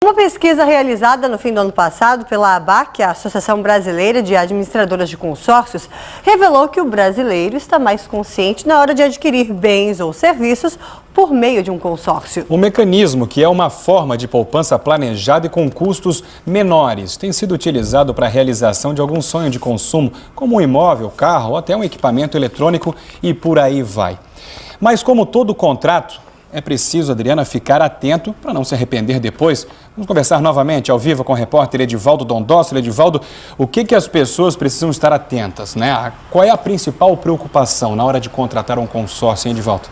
Uma pesquisa realizada no fim do ano passado pela ABAC, a Associação Brasileira de Administradoras de Consórcios, revelou que o brasileiro está mais consciente na hora de adquirir bens ou serviços por meio de um consórcio. O mecanismo, que é uma forma de poupança planejada e com custos menores, tem sido utilizado para a realização de algum sonho de consumo, como um imóvel, carro ou até um equipamento eletrônico e por aí vai. Mas como todo contrato, é preciso, Adriana, ficar atento para não se arrepender depois. Vamos conversar novamente ao vivo com o repórter Edivaldo Dondossola. Edivaldo, o que as pessoas precisam estar atentas, né? Qual é a principal preocupação na hora de contratar um consórcio, hein, Edivaldo?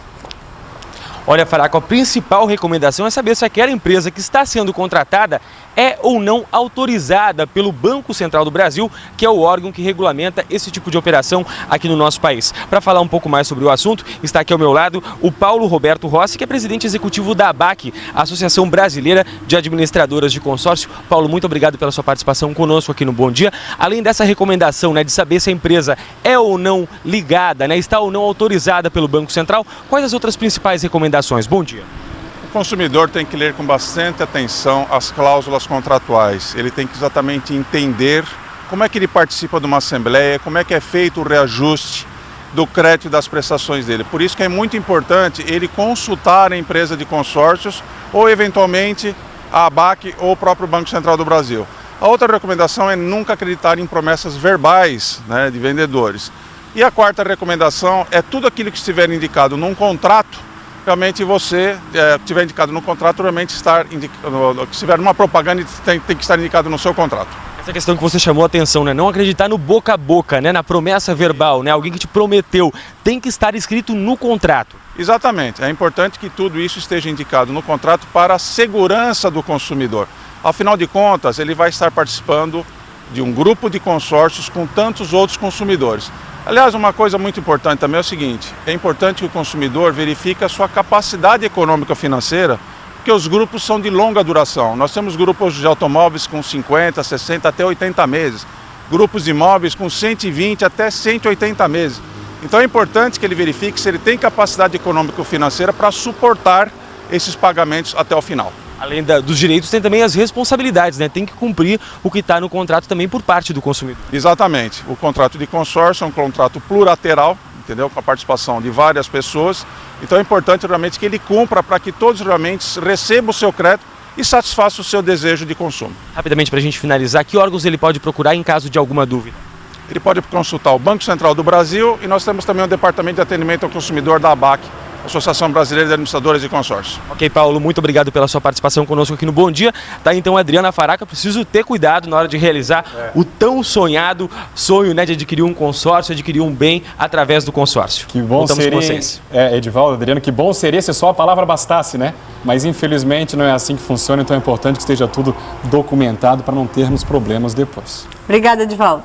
Olha, Faraco, a principal recomendação é saber se aquela empresa que está sendo contratada é ou não autorizada pelo Banco Central do Brasil, que é o órgão que regulamenta esse tipo de operação aqui no nosso país. Para falar um pouco mais sobre o assunto, está aqui ao meu lado o Paulo Roberto Rossi, que é presidente executivo da ABAC, Associação Brasileira de Administradoras de Consórcio. Paulo, muito obrigado pela sua participação conosco aqui no Bom Dia. Além dessa recomendação, né, de saber se a empresa é ou não ligada, né, está ou não autorizada pelo Banco Central, quais as outras principais recomendações? Bom dia. O consumidor tem que ler com bastante atenção as cláusulas contratuais. Ele tem que exatamente entender como é que ele participa de uma assembleia, como é que é feito o reajuste do crédito e das prestações dele. Por isso que é muito importante ele consultar a empresa de consórcios ou, eventualmente, a ABAC ou o próprio Banco Central do Brasil. A outra recomendação é nunca acreditar em promessas verbais, né, de vendedores. E a quarta recomendação é tudo aquilo que estiver indicado num contrato, realmente você tiver indicado no contrato, realmente se estiver numa propaganda, tem que estar indicado no seu contrato. Essa questão que você chamou a atenção, né? Não acreditar no boca a boca, né? Na promessa verbal, né? Alguém que te prometeu, tem que estar escrito no contrato. Exatamente, é importante que tudo isso esteja indicado no contrato para a segurança do consumidor. Afinal de contas, ele vai estar participando de um grupo de consórcios com tantos outros consumidores. Aliás, uma coisa muito importante também é o seguinte, é importante que o consumidor verifique a sua capacidade econômica financeira, porque os grupos são de longa duração. Nós temos grupos de automóveis com 50, 60 até 80 meses, grupos de imóveis com 120 até 180 meses. Então é importante que ele verifique se ele tem capacidade econômica financeira para suportar esses pagamentos até o final. Além dos direitos, tem também as responsabilidades, né? Tem que cumprir o que está no contrato também por parte do consumidor. Exatamente. O contrato de consórcio é um contrato plurilateral, entendeu? Com a participação de várias pessoas. Então é importante realmente que ele cumpra para que todos realmente recebam o seu crédito e satisfaçam o seu desejo de consumo. Rapidamente, para a gente finalizar, que órgãos ele pode procurar em caso de alguma dúvida? Ele pode consultar o Banco Central do Brasil e nós temos também o Departamento de Atendimento ao Consumidor da ABAC, Associação Brasileira de Administradoras de Consórcios. Ok, Paulo, muito obrigado pela sua participação conosco aqui no Bom Dia. Tá, então, Adriana Faraca, preciso ter cuidado na hora de realizar o tão sonhado sonho, né, de adquirir um consórcio, adquirir um bem através do consórcio. Que bom seria, com vocês. Edivaldo, Adriana, que bom seria se só a palavra bastasse, né? Mas infelizmente não é assim que funciona, então é importante que esteja tudo documentado para não termos problemas depois. Obrigada, Edivaldo.